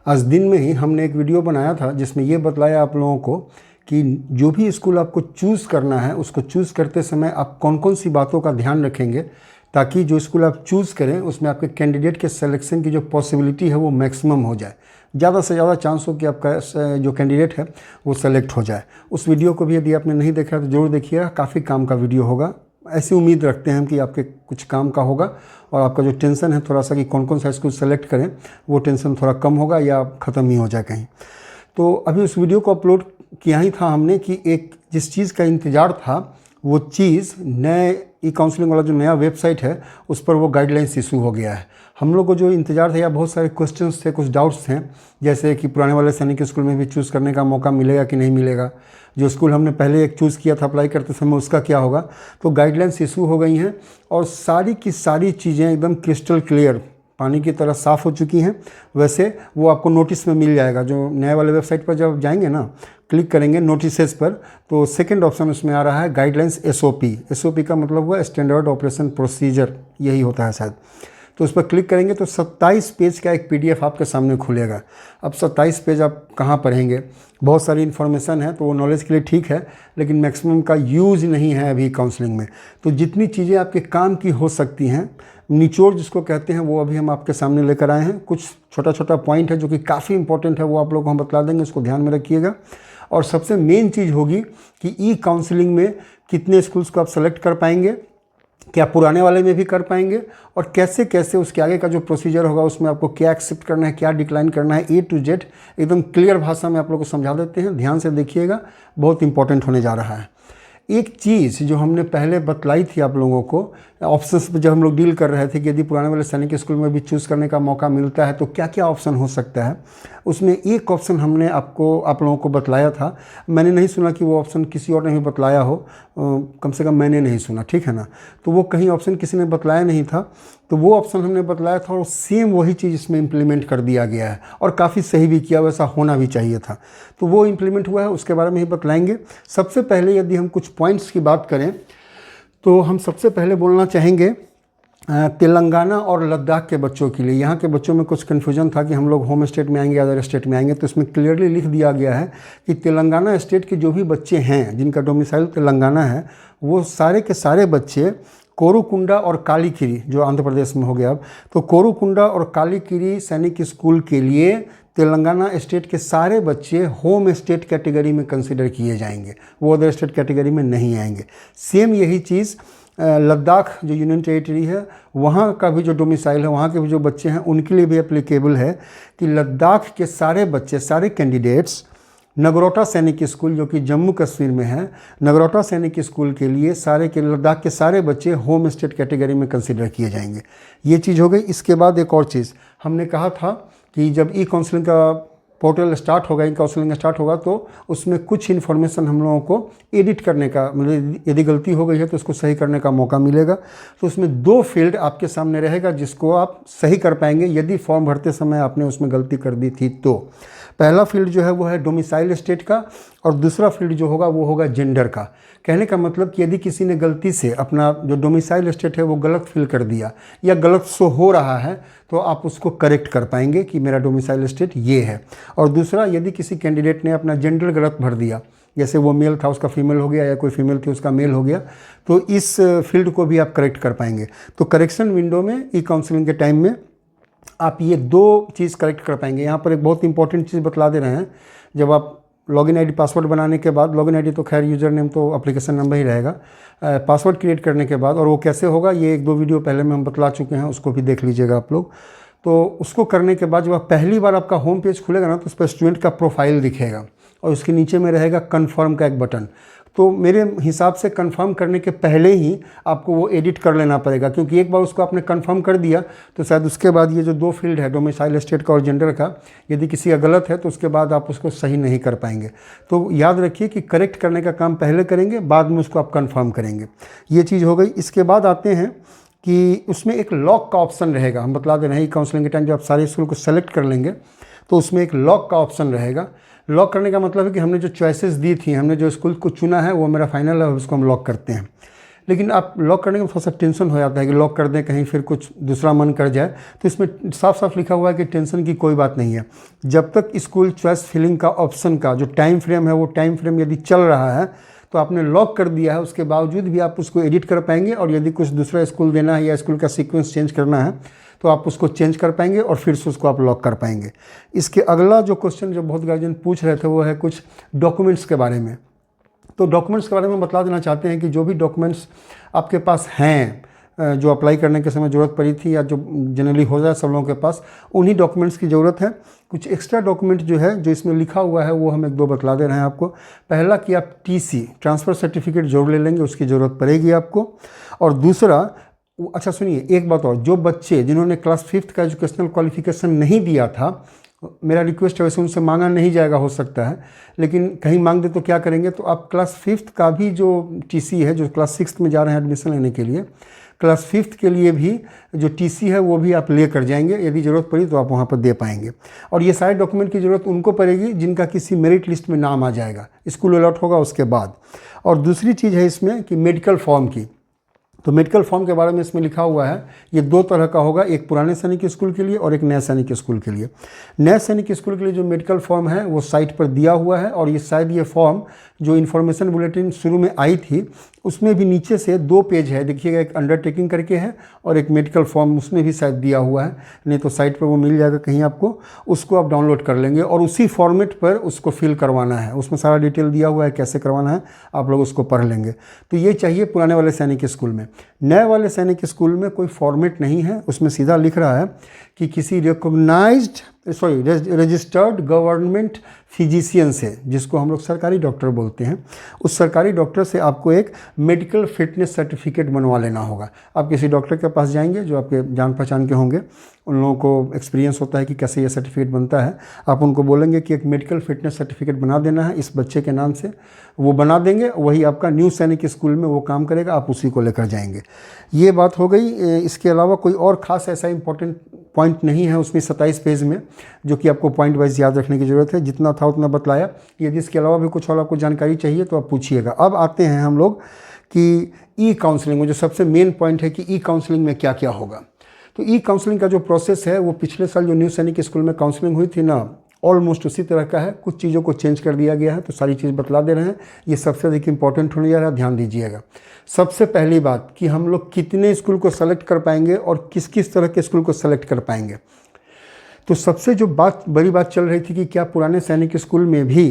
आज दिन में ही हमने एक वीडियो बनाया था जिसमें ये बतलाया आप लोगों को कि जो भी स्कूल आपको चूज़ करना है उसको चूज़ करते समय आप कौन कौन सी बातों का ध्यान रखेंगे ताकि जो स्कूल आप चूज़ करें उसमें आपके कैंडिडेट के सिलेक्शन की जो पॉसिबिलिटी है वो मैक्सिमम हो जाए, ज़्यादा से ज़्यादा चांस हो कि आपका जो कैंडिडेट है वो सेलेक्ट हो जाए। उस वीडियो को भी यदि आपने नहीं देखा तो ज़रूर देखिएगा, काफ़ी काम का वीडियो होगा। ऐसी उम्मीद रखते हैं हम कि आपके कुछ काम का होगा और आपका जो टेंशन है थोड़ा सा कि कौन कौन सा स्कूल सेलेक्ट करें वो टेंशन थोड़ा कम होगा या ख़त्म ही हो जाए कहीं। तो अभी उस वीडियो को अपलोड किया ही था हमने कि एक जिस चीज़ का इंतज़ार था वो चीज़ नए ई काउंसलिंग वाला जो नया वेबसाइट है उस पर वो गाइडलाइंस इशू हो गया है। हम लोग को जो इंतज़ार था या बहुत सारे क्वेश्चंस थे, कुछ डाउट्स थे, जैसे कि पुराने वाले सैनिक स्कूल में भी चूज़ करने का मौका मिलेगा कि नहीं मिलेगा, जो स्कूल हमने पहले एक चूज़ किया था अप्लाई करते समय उसका क्या होगा। तो गाइडलाइंस इशू हो गई हैं और सारी की सारी चीज़ें एकदम क्रिस्टल क्लियर पानी की तरह साफ़ हो चुकी हैं। वैसे वो आपको नोटिस में मिल जाएगा, जो नए वाले वेबसाइट पर जब जाएंगे ना, क्लिक करेंगे नोटिसेस पर, तो सेकंड ऑप्शन उसमें आ रहा है गाइडलाइंस एसओपी। एसओपी का मतलब हुआ स्टैंडर्ड ऑपरेशन प्रोसीजर, यही होता है शायद। तो उस पर क्लिक करेंगे तो 27 पेज का एक पीडीएफ आपके सामने खुलेगा। अब 27 पेज आप कहाँ पढ़ेंगे, बहुत सारी इन्फॉर्मेशन है तो वो नॉलेज के लिए ठीक है, लेकिन मैक्सिमम का यूज़ नहीं है अभी काउंसलिंग में। तो जितनी चीज़ें आपके काम की हो सकती हैं, निचोड़ जिसको कहते हैं, वो अभी हम आपके सामने लेकर आए हैं। कुछ छोटा छोटा पॉइंट है जो कि काफ़ी इंपॉर्टेंट है, वो आप लोग को हम बतला देंगे, उसको ध्यान में रखिएगा। और सबसे मेन चीज़ होगी कि ई काउंसलिंग में कितने स्कूल्स को आप सेलेक्ट कर पाएंगे, क्या पुराने वाले में भी कर पाएंगे, और कैसे कैसे उसके आगे का जो प्रोसीजर होगा उसमें आपको क्या एक्सेप्ट करना है, क्या डिक्लाइन करना है, ए टू जेड एकदम क्लियर भाषा में आप लोग को समझा देते हैं। ध्यान से देखिएगा, बहुत इंपॉर्टेंट होने जा रहा है। एक चीज़ जो हमने पहले बतलाई थी आप लोगों को, ऑप्शंस पे जब हम लोग डील कर रहे थे कि यदि पुराने वाले सैनिक स्कूल में भी चूज़ करने का मौका मिलता है तो क्या क्या ऑप्शन हो सकता है, उसमें एक ऑप्शन हमने आप लोगों को बतलाया था। मैंने नहीं सुना कि वो ऑप्शन किसी और ने भी बतलाया हो, कम से कम मैंने नहीं सुना, ठीक है ना। तो वो कहीं ऑप्शन किसी ने बतलाया नहीं था, तो वो ऑप्शन हमने बतलाया था और सेम वही चीज़ इसमें इम्प्लीमेंट कर दिया गया है और काफ़ी सही भी किया, वैसा होना भी चाहिए था। तो वो इम्प्लीमेंट हुआ है, उसके बारे में ही बतलाएंगे। सबसे पहले यदि हम कुछ पॉइंट्स की बात करें तो हम सबसे पहले बोलना चाहेंगे तेलंगाना और लद्दाख के बच्चों के लिए। यहाँ के बच्चों में कुछ कन्फ्यूजन था कि हम लोग होम स्टेट में आएंगे, अदर स्टेट में आएंगे, तो इसमें क्लियरली लिख दिया गया है कि तेलंगाना स्टेट के जो भी बच्चे हैं जिनका डोमिसाइल तेलंगाना है, वो सारे के सारे बच्चे कोरुकुंडा और कालीकिरी, जो आंध्र प्रदेश में हो गया अब, तो कोरुकुंडा और कालीकिरी सैनिक स्कूल के लिए तेलंगाना स्टेट के सारे बच्चे होम स्टेट कैटेगरी में कंसिडर किए जाएंगे, वो अदर स्टेट कैटेगरी में नहीं आएंगे। सेम यही चीज़ लद्दाख जो यूनियन टेरिटरी है, वहाँ का भी जो डोमिसाइल है, वहाँ के भी जो बच्चे हैं उनके लिए भी एप्लीकेबल है कि लद्दाख के सारे बच्चे, सारे कैंडिडेट्स नगरोटा सैनिक स्कूल जो कि जम्मू कश्मीर में है, नगरोटा सैनिक स्कूल के लिए सारे के लद्दाख के सारे बच्चे होम स्टेट कैटेगरी में कंसिडर किए जाएंगे। ये चीज़ हो गई। इसके बाद एक और चीज़ हमने कहा था कि जब ई काउंसलिंग का पोर्टल स्टार्ट होगा, ई काउंसलिंग स्टार्ट होगा, तो उसमें कुछ इन्फॉर्मेशन हम लोगों को एडिट करने का, मतलब यदि गलती हो गई है तो उसको सही करने का मौका मिलेगा। तो उसमें 2 फील्ड आपके सामने रहेगा जिसको आप सही कर पाएंगे यदि फॉर्म भरते समय आपने उसमें गलती कर दी थी तो। पहला फील्ड जो है वो है डोमिसाइल स्टेट का और दूसरा फील्ड जो होगा वो होगा जेंडर का। कहने का मतलब कि यदि किसी ने गलती से अपना जो डोमिसाइल स्टेट है वो गलत फिल कर दिया या गलत शो हो रहा है तो आप उसको करेक्ट कर पाएंगे कि मेरा डोमिसाइल स्टेट ये है। और दूसरा, यदि किसी कैंडिडेट ने अपना जेंडर गलत भर दिया, जैसे वो मेल था उसका फीमेल हो गया या कोई फीमेल थी उसका मेल हो गया, तो इस फील्ड को भी आप करेक्ट कर पाएंगे। तो करेक्शन विंडो में ई काउंसलिंग के टाइम में आप ये 2 चीज़ करेक्ट कर पाएंगे। यहाँ पर एक बहुत इंपॉर्टेंट चीज़ बतला दे रहे हैं, जब आप लॉगिन आईडी पासवर्ड बनाने के बाद, लॉगिन आईडी तो खैर यूज़र नेम तो एप्लीकेशन नंबर ही रहेगा, पासवर्ड क्रिएट करने के बाद, और वो कैसे होगा ये 1-2 वीडियो पहले में हम बतला चुके हैं, उसको भी देख लीजिएगा आप लोग। तो उसको करने के बाद जब आप पहली बार आपका होम पेज खुलेगा ना तो उस पर स्टूडेंट का प्रोफाइल दिखेगा और उसके नीचे में रहेगा कन्फर्म का एक बटन। तो मेरे हिसाब से कंफर्म करने के पहले ही आपको वो एडिट कर लेना पड़ेगा, क्योंकि एक बार उसको आपने कंफर्म कर दिया तो शायद उसके बाद ये जो 2 फील्ड है डोमिसाइल स्टेट का और जेंडर का, यदि किसी का गलत है तो उसके बाद आप उसको सही नहीं कर पाएंगे। तो याद रखिए कि करेक्ट करने का काम पहले करेंगे, बाद में उसको आप कंफर्म करेंगे। ये चीज़ हो गई। इसके बाद आते हैं कि उसमें एक लॉक का ऑप्शन रहेगा। हम बतला दे रहे हैं काउंसलिंग के टाइम जब आप सारे स्कूल को सेलेक्ट कर लेंगे तो उसमें एक लॉक का ऑप्शन रहेगा। लॉक करने का मतलब है कि हमने जो चॉइसेस दी थी, हमने जो स्कूल को चुना है वो मेरा फाइनल है, उसको हम लॉक करते हैं। लेकिन आप लॉक करने में थोड़ा सा टेंशन हो जाता है कि लॉक कर दें कहीं फिर कुछ दूसरा मन कर जाए। तो इसमें साफ साफ लिखा हुआ है कि टेंशन की कोई बात नहीं है। जब तक स्कूल चॉइस फिलिंग का ऑप्शन का जो टाइम फ्रेम है वो टाइम फ्रेम यदि चल रहा है तो आपने लॉक कर दिया है, उसके बावजूद भी आप उसको एडिट कर पाएंगे। और यदि कुछ दूसरा स्कूल देना है या स्कूल का सीक्वेंस चेंज करना है तो आप उसको चेंज कर पाएंगे और फिर से उसको आप लॉक कर पाएंगे। इसके अगला जो क्वेश्चन जो बहुत गार्जियन पूछ रहे थे वो है कुछ डॉक्यूमेंट्स के बारे में। तो डॉक्यूमेंट्स के बारे में बता देना चाहते हैं कि जो भी डॉक्यूमेंट्स आपके पास हैं, जो अप्लाई करने के समय ज़रूरत पड़ी थी या जो जनरली हो जाए सब लोगों के पास, उन्हीं डॉक्यूमेंट्स की ज़रूरत है। कुछ एक्स्ट्रा डॉक्यूमेंट जो है जो इसमें लिखा हुआ है वो हम एक दो बतला दे रहे हैं आपको। पहला कि आप टीसी ट्रांसफ़र सर्टिफिकेट जरूर ले लेंगे, उसकी ज़रूरत पड़ेगी आपको। और दूसरा, अच्छा सुनिए एक बात और, जो बच्चे जिन्होंने क्लास 5th का एजुकेशनल क्वालिफिकेशन नहीं दिया था, मेरा रिक्वेस्ट है, वैसे उनसे मांगा नहीं जाएगा हो सकता है, लेकिन कहीं मांग दे तो क्या करेंगे, तो आप क्लास 5th का भी जो टीसी है, जो क्लास 6th में जा रहे हैं एडमिशन लेने के लिए, क्लास 5th के लिए भी जो टीसी है वो भी आप ले कर जाएंगे। यदि ज़रूरत पड़ी तो आप वहाँ पर दे पाएंगे। और ये सारे डॉक्यूमेंट की ज़रूरत उनको पड़ेगी जिनका किसी मेरिट लिस्ट में नाम आ जाएगा, स्कूल अलॉट होगा उसके बाद। और दूसरी चीज़ है इसमें कि मेडिकल फॉर्म की। तो मेडिकल फॉर्म के बारे में इसमें लिखा हुआ है, ये दो तरह का होगा, एक पुराने सैनिक स्कूल के लिए और एक नए सैनिक स्कूल के लिए। नए सैनिक स्कूल के लिए जो मेडिकल फॉर्म है वो साइट पर दिया हुआ है। और ये शायद ये फॉर्म जो इन्फॉर्मेशन बुलेटिन शुरू में आई थी उसमें भी नीचे से 2 पेज है, देखिएगा, एक अंडरटेकिंग करके है और एक मेडिकल फॉर्म उसमें भी शायद दिया हुआ है। नहीं तो साइट पर वो मिल जाएगा कहीं आपको, उसको आप डाउनलोड कर लेंगे और उसी फॉर्मेट पर उसको फिल करवाना है। उसमें सारा डिटेल दिया हुआ है कैसे करवाना है, आप लोग उसको पढ़ लेंगे। तो ये चाहिए पुराने वाले सैनिक स्कूल में। नए वाले सैनिक स्कूल में कोई फॉर्मेट नहीं है, उसमें सीधा लिख रहा है कि किसी रजिस्टर्ड गवर्नमेंट फिजिशियन से, जिसको हम लोग सरकारी डॉक्टर बोलते हैं, उस सरकारी डॉक्टर से आपको एक मेडिकल फिटनेस सर्टिफिकेट बनवा लेना होगा। आप किसी डॉक्टर के पास जाएंगे जो आपके जान पहचान के होंगे, उन लोगों को एक्सपीरियंस होता है कि कैसे ये सर्टिफिकेट बनता है। आप उनको बोलेंगे कि एक मेडिकल फिटनेस सर्टिफिकेट बना देना है इस बच्चे के नाम से, वो बना देंगे। वही आपका न्यू सैनिक स्कूल में वो काम करेगा, आप उसी को लेकर जाएंगे। ये बात हो गई। इसके अलावा कोई और ख़ास ऐसा इंपॉर्टेंट पॉइंट नहीं है उसमें 27 पेज में, जो कि आपको पॉइंट वाइज याद रखने की ज़रूरत है। जितना था उतना बतलाया। यदि इसके अलावा भी कुछ और आपको जानकारी चाहिए तो आप पूछिएगा। अब आते हैं हम लोग कि ई काउंसलिंग में, जो सबसे मेन पॉइंट है कि ई काउंसलिंग में क्या क्या होगा। तो ई काउंसलिंग का जो प्रोसेस है वो पिछले साल जो न्यू सैनिक स्कूल में काउंसलिंग हुई थी ना, ऑलमोस्ट उसी तरह का है। कुछ चीज़ों को चेंज कर दिया गया है, तो सारी चीज़ बतला दे रहे हैं। ये सबसे अधिक इंपॉर्टेंट होने जा रहा है, ध्यान दीजिएगा। सबसे पहली बात कि हम लोग कितने स्कूल को सेलेक्ट कर पाएंगे और किस किस तरह के स्कूल को सेलेक्ट कर पाएंगे। तो सबसे जो बड़ी बात चल रही थी कि क्या पुराने सैनिक स्कूल में भी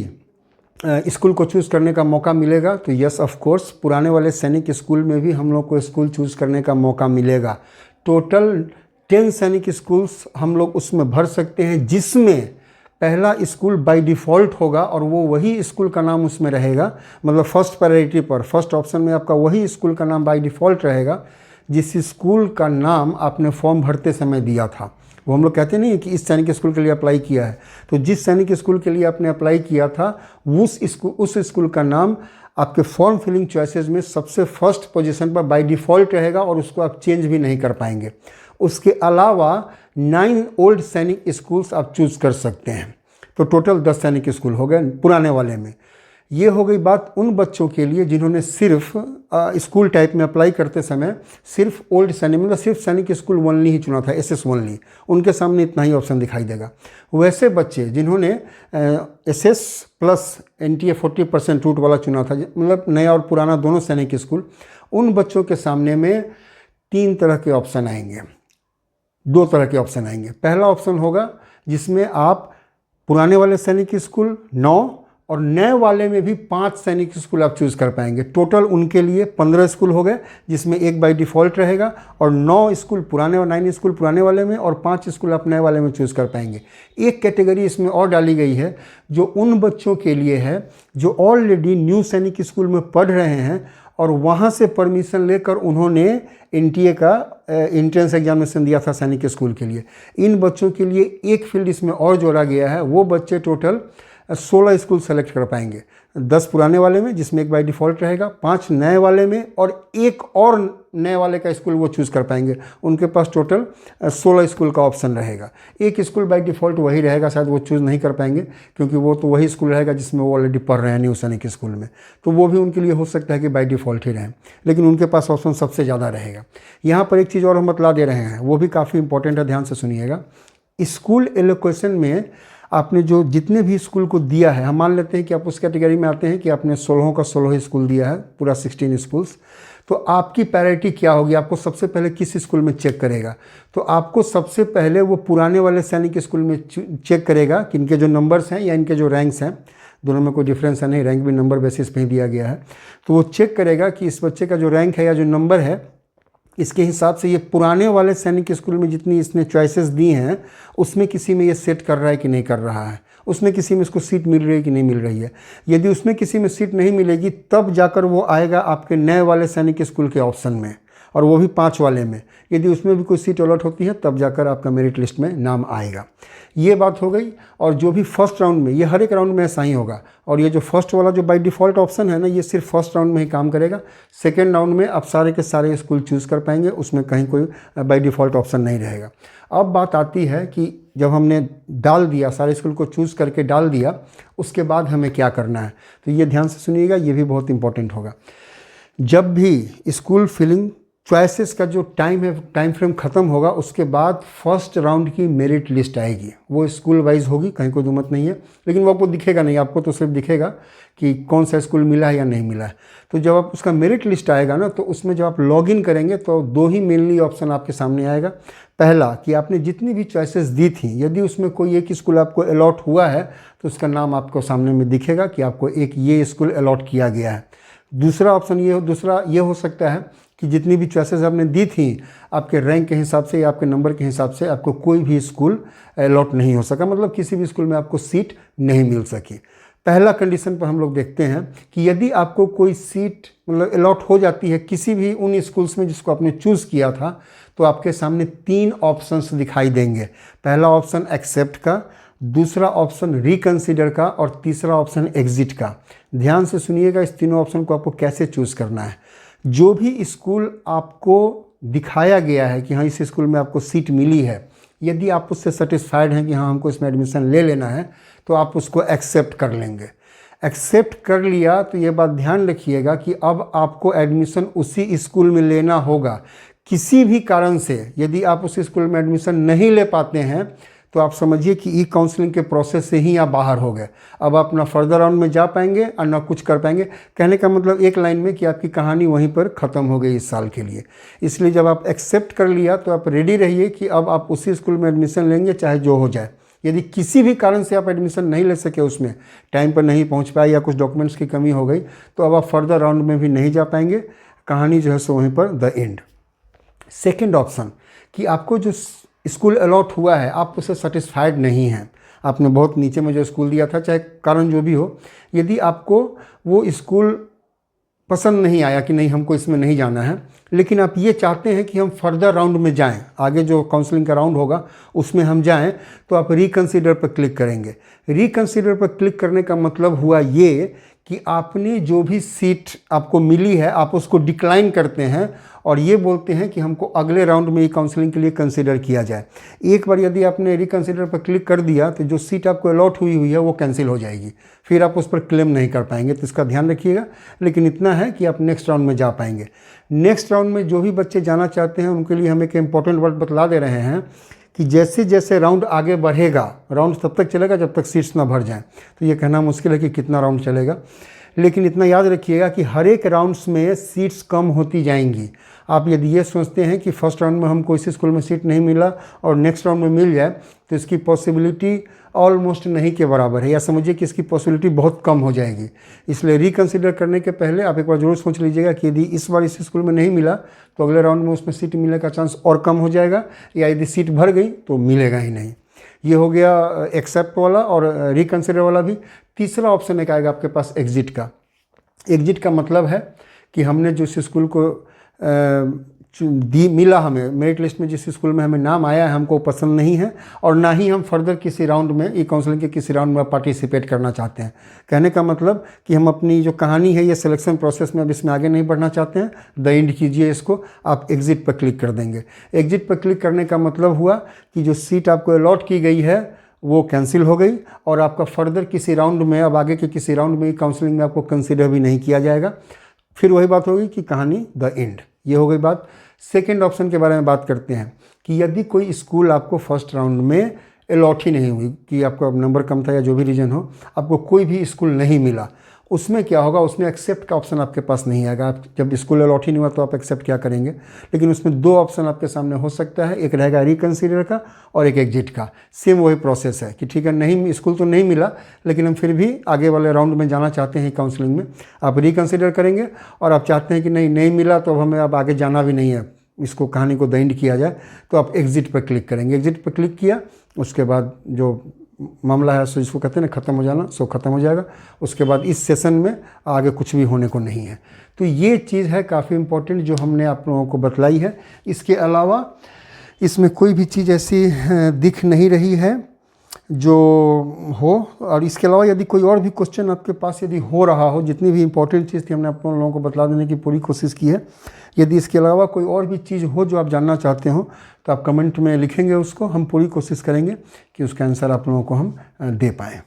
स्कूल को चूज़ करने का मौका मिलेगा। तो यस ऑफ कोर्स, पुराने वाले सैनिक स्कूल में भी हम लोग को स्कूल चूज़ करने का मौका मिलेगा। टोटल 10 सैनिक स्कूल्स हम लोग उसमें भर सकते हैं, जिसमें पहला स्कूल बाय डिफ़ॉल्ट होगा और वो वही स्कूल का नाम उसमें रहेगा। मतलब फर्स्ट प्रायोरिटी पर, फर्स्ट ऑप्शन में आपका वही स्कूल का नाम बाय डिफ़ॉल्ट रहेगा जिस स्कूल का नाम आपने फॉर्म भरते समय दिया था। वो हम लोग कहते नहीं कि इस सैनिक स्कूल के लिए अप्लाई किया है, तो जिस सैनिक स्कूल के लिए आपने अप्लाई किया था उस स्कूल का नाम आपके फॉर्म फिलिंग चॉइसेस में सबसे फर्स्ट पोजीशन पर बाय डिफ़ॉल्ट रहेगा और उसको आप चेंज भी नहीं कर पाएंगे। उसके अलावा 9 ओल्ड सैनिक स्कूल्स आप चूज़ कर सकते हैं। तो टोटल 10 सैनिक स्कूल हो गए पुराने वाले में। ये हो गई बात उन बच्चों के लिए जिन्होंने सिर्फ स्कूल टाइप में अप्लाई करते समय सिर्फ ओल्ड सैनिक, मतलब सिर्फ सैनिक स्कूल ओनली ही चुना था, SS ओनली, उनके सामने इतना ही ऑप्शन दिखाई देगा। वैसे बच्चे जिन्होंने SS प्लस NTA 40% रूट वाला चुना था, मतलब नया और पुराना दोनों सैनिक स्कूल, उन बच्चों के सामने में 3 तरह के ऑप्शन आएंगे, 2 तरह के ऑप्शन आएंगे। पहला ऑप्शन होगा जिसमें आप पुराने वाले सैनिक स्कूल 9 और नए वाले में भी 5 सैनिक स्कूल आप चूज़ कर पाएंगे। टोटल उनके लिए 15 स्कूल हो गए, जिसमें एक बाय डिफ़ॉल्ट रहेगा और 9 स्कूल पुराने और 9 स्कूल पुराने वाले में और 5 स्कूल आप नए वाले में चूज़ कर पाएंगे। एक कैटेगरी इसमें और डाली गई है जो उन बच्चों के लिए है जो ऑलरेडी न्यू सैनिक स्कूल में पढ़ रहे हैं और वहाँ से परमिशन लेकर उन्होंने NTA का एंट्रेंस एग्जामिनेशन दिया था सैनिक स्कूल के लिए। इन बच्चों के लिए एक फील्ड इसमें और जोड़ा गया है। वो बच्चे टोटल 16 स्कूल सेलेक्ट कर पाएंगे। 10 पुराने वाले में, जिसमें एक बाय डिफ़ॉल्ट रहेगा, 5 नए वाले में और एक और नए वाले का स्कूल वो चूज़ कर पाएंगे। उनके पास टोटल 16 स्कूल का ऑप्शन रहेगा। एक स्कूल बाय डिफ़ॉल्ट वही रहेगा, शायद वो चूज़ नहीं कर पाएंगे क्योंकि वो तो वही स्कूल रहेगा जिसमें वो ऑलरेडी पढ़ रहे हैं न्यू सैनिक स्कूल में, तो वो भी उनके लिए हो सकता है कि बाय डिफ़ॉल्ट ही रहें, लेकिन उनके पास ऑप्शन सबसे ज़्यादा रहेगा। यहाँ पर एक चीज़ और हम बतला दे रहे हैं, वो भी काफ़ी इंपॉर्टेंट है, ध्यान से सुनिएगा। स्कूल एलोकेशन में आपने जो जितने भी स्कूल को दिया है, हम मान लेते हैं कि आप उस कैटेगरी में आते हैं कि आपने 16 का 16 स्कूल दिया है, पूरा 16 स्कूल्स, तो आपकी प्रायोरिटी क्या होगी? आपको सबसे पहले किस स्कूल में चेक करेगा? तो आपको सबसे पहले वो पुराने वाले सैनिक स्कूल में चेक करेगा कि इनके जो नंबर्स हैं या इनके जो रैंक्स हैं, दोनों में कोई डिफरेंस है नहीं, रैंक भी नंबर बेसिस पे ही दिया गया है, तो वो चेक करेगा कि इस बच्चे का जो रैंक है या जो नंबर है, इसके हिसाब से ये पुराने वाले सैनिक स्कूल में जितनी इसने चॉइसेस दी हैं उसमें किसी में ये सेट कर रहा है कि नहीं कर रहा है, उसमें किसी में इसको सीट मिल रही है कि नहीं मिल रही है। यदि उसमें किसी में सीट नहीं मिलेगी तब जाकर वो आएगा आपके नए वाले सैनिक स्कूल के ऑप्शन में, और वो भी 5 वाले में। यदि उसमें भी कोई सीट अलॉट होती है तब जाकर आपका मेरिट लिस्ट में नाम आएगा। ये बात हो गई। और जो भी फर्स्ट राउंड में, ये हर एक राउंड में ऐसा ही होगा, और ये जो फर्स्ट वाला जो बाय डिफ़ॉल्ट ऑप्शन है ना, ये सिर्फ फर्स्ट राउंड में ही काम करेगा। सेकेंड राउंड में आप सारे के सारे स्कूल चूज़ कर पाएंगे, उसमें कहीं कोई बाय डिफ़ॉल्ट ऑप्शन नहीं रहेगा। अब बात आती है कि जब हमने डाल दिया, सारे स्कूल को चूज़ करके डाल दिया, उसके बाद हमें क्या करना है, तो ये ध्यान से सुनिएगा, ये भी बहुत इंपॉर्टेंट होगा। जब भी स्कूल फिलिंग चॉइसेस का जो टाइम फ्रेम ख़त्म होगा, उसके बाद फर्स्ट राउंड की मेरिट लिस्ट आएगी। वो स्कूल वाइज होगी, कहीं कोई दुमत नहीं है, लेकिन वो आपको दिखेगा नहीं, आपको तो सिर्फ दिखेगा कि कौन सा स्कूल मिला है या नहीं मिला है। तो जब आप उसका मेरिट लिस्ट आएगा ना, तो उसमें जब आप लॉगिन करेंगे तो 2 ही मेनली ऑप्शन आपके सामने आएगा। पहला कि आपने जितनी भी चॉइसेस दी थी, यदि उसमें कोई एक स्कूल आपको अलॉट हुआ है तो उसका नाम आपको सामने में दिखेगा कि आपको एक ये स्कूल अलॉट किया गया है। दूसरा ऑप्शन ये हो सकता है कि जितनी भी चॉइसेस आपने दी थी, आपके रैंक के हिसाब से या आपके नंबर के हिसाब से आपको कोई भी स्कूल अलॉट नहीं हो सका, मतलब किसी भी स्कूल में आपको सीट नहीं मिल सकी। पहला कंडीशन पर हम लोग देखते हैं कि यदि आपको कोई सीट मतलब अलॉट हो जाती है किसी भी उन स्कूल्स में जिसको आपने चूज़ किया था, तो आपके सामने 3 ऑप्शंस दिखाई देंगे। पहला ऑप्शन एक्सेप्ट का, दूसरा ऑप्शन रिकंसिडर का, और तीसरा ऑप्शन एग्जिट का। ध्यान से सुनिएगा, इस तीनों ऑप्शन को आपको कैसे चूज़ करना है। जो भी स्कूल आपको दिखाया गया है कि हाँ इस स्कूल में आपको सीट मिली है, यदि आप उससे सेटिस्फाइड हैं कि हाँ हमको इसमें एडमिशन ले लेना है, तो आप उसको एक्सेप्ट कर लेंगे। एक्सेप्ट कर लिया तो ये बात ध्यान रखिएगा कि अब आपको एडमिशन उसी स्कूल में लेना होगा। किसी भी कारण से यदि आप उस स्कूल में एडमिशन नहीं ले पाते हैं तो आप समझिए कि ई काउंसलिंग के प्रोसेस से ही आप बाहर हो गए। अब आप ना फर्दर राउंड में जा पाएंगे और ना कुछ कर पाएंगे। कहने का मतलब एक लाइन में कि आपकी कहानी वहीं पर ख़त्म हो गई इस साल के लिए। इसलिए जब आप एक्सेप्ट कर लिया तो आप रेडी रहिए कि अब आप उसी स्कूल में एडमिशन लेंगे चाहे जो हो जाए। यदि किसी भी कारण से आप एडमिशन नहीं ले सके, उसमें टाइम पर नहीं पहुंच पाए या कुछ डॉक्यूमेंट्स की कमी हो गई, तो अब आप फर्दर राउंड में भी नहीं जा पाएंगे। कहानी जो है सो वहीं पर द एंड। सेकेंड ऑप्शन कि आपको जो स्कूल अलॉट हुआ है आप उससे सेटिस्फाइड नहीं हैं, आपने बहुत नीचे में जो स्कूल दिया था, चाहे कारण जो भी हो, यदि आपको वो स्कूल पसंद नहीं आया कि नहीं हमको इसमें नहीं जाना है, लेकिन आप ये चाहते हैं कि हम फर्दर राउंड में जाएं, आगे जो काउंसलिंग का राउंड होगा उसमें हम जाएं, तो आप रिकंसीडर पर क्लिक करेंगे। रिकंसीडर पर क्लिक करने का मतलब हुआ ये कि आपने जो भी सीट आपको मिली है आप उसको डिक्लाइन करते हैं और ये बोलते हैं कि हमको अगले राउंड में ये काउंसलिंग के लिए कंसीडर किया जाए। एक बार यदि आपने रिकंसीडर पर क्लिक कर दिया तो जो सीट आपको अलॉट हुई है वो कैंसिल हो जाएगी, फिर आप उस पर क्लेम नहीं कर पाएंगे, तो इसका ध्यान रखिएगा। लेकिन इतना है कि आप नेक्स्ट राउंड में जा पाएंगे। नेक्स्ट राउंड में जो भी बच्चे जाना चाहते हैं उनके लिए हम एक इम्पॉर्टेंट वर्ड बतला दे रहे हैं कि जैसे जैसे राउंड आगे बढ़ेगा, राउंड तब तक चलेगा जब तक सीट्स ना भर जाएं। तो ये कहना मुश्किल है कि कितना राउंड चलेगा, लेकिन इतना याद रखिएगा कि हर एक राउंड्स में सीट्स कम होती जाएंगी। आप यदि ये सोचते हैं कि फर्स्ट राउंड में हमको इसी स्कूल में सीट नहीं मिला और नेक्स्ट राउंड में मिल जाए, तो इसकी पॉसिबिलिटी ऑलमोस्ट नहीं के बराबर है, या समझिए कि इसकी पॉसिबिलिटी बहुत कम हो जाएगी। इसलिए रिकंसिडर करने के पहले आप एक बार जरूर सोच लीजिएगा कि यदि इस बार इस स्कूल में नहीं मिला तो अगले राउंड में उसमें सीट मिलने का चांस और कम हो जाएगा, या यदि सीट भर गई तो मिलेगा ही नहीं। ये हो गया एक्सेप्ट वाला और रिकंसिडर वाला भी। तीसरा ऑप्शन एक आएगा आपके पास एग्जिट का। एग्जिट का मतलब है कि हमने जो इस स्कूल को मिला हमें मेरिट लिस्ट में, जिस स्कूल में हमें नाम आया है हमको पसंद नहीं है, और ना ही हम फर्दर किसी राउंड में ई काउंसलिंग के किसी राउंड में पार्टिसिपेट करना चाहते हैं। कहने का मतलब कि हम अपनी जो कहानी है ये सिलेक्शन प्रोसेस में अब इसमें आगे नहीं बढ़ना चाहते हैं, द एंड कीजिए इसको, आप एग्जिट पर क्लिक कर देंगे। एग्जिट पर क्लिक करने का मतलब हुआ कि जो सीट आपको अलॉट की गई है वो कैंसिल हो गई, और आपका फर्दर किसी राउंड में, अब आगे के किसी राउंड में काउंसलिंग में आपको कंसिडर भी नहीं किया जाएगा। फिर वही बात होगी कि कहानी द एंड। ये हो गई बात। सेकेंड ऑप्शन के बारे में बात करते हैं कि यदि कोई स्कूल आपको फर्स्ट राउंड में अलॉट ही नहीं हुई, कि आपका नंबर कम था या जो भी रीज़न हो, आपको कोई भी स्कूल नहीं मिला, उसमें क्या होगा, उसमें एक्सेप्ट का ऑप्शन आपके पास नहीं आएगा। आप जब स्कूल अलॉट ही नहीं हुआ तो आप एक्सेप्ट क्या करेंगे। लेकिन उसमें दो ऑप्शन आपके सामने हो सकता है, एक रहेगा रिकन्सिडर का और एक एग्जिट का। सेम वही प्रोसेस है कि ठीक है, नहीं स्कूल तो नहीं मिला लेकिन हम फिर भी आगे वाले राउंड में जाना चाहते हैं काउंसलिंग में, आप रिकन्सिडर करेंगे। और आप चाहते हैं कि नहीं मिला तो अब हमें अब आगे जाना भी नहीं है, इसको कहानी को द एंड किया जाए, तो आप एग्जिट पर क्लिक करेंगे। एग्जिट पर क्लिक किया, उसके बाद जो मामला है सो जिसको कहते हैं ना ख़त्म हो जाना, सो ख़त्म हो जाएगा। उसके बाद इस सेशन में आगे कुछ भी होने को नहीं है। तो ये चीज़ है काफ़ी इम्पोर्टेंट जो हमने आप लोगों को बतलाई है। इसके अलावा इसमें कोई भी चीज़ ऐसी दिख नहीं रही है जो हो। और इसके अलावा यदि कोई और भी क्वेश्चन आपके पास यदि हो रहा हो, जितनी भी इम्पोर्टेंट चीज़ थी हमने आप लोगों को बतला देने की पूरी कोशिश की है। यदि इसके अलावा कोई और भी चीज़ हो जो आप जानना चाहते हो तो आप कमेंट में लिखेंगे, उसको हम पूरी कोशिश करेंगे कि उसका आंसर आप लोगों को हम दे पाएँ।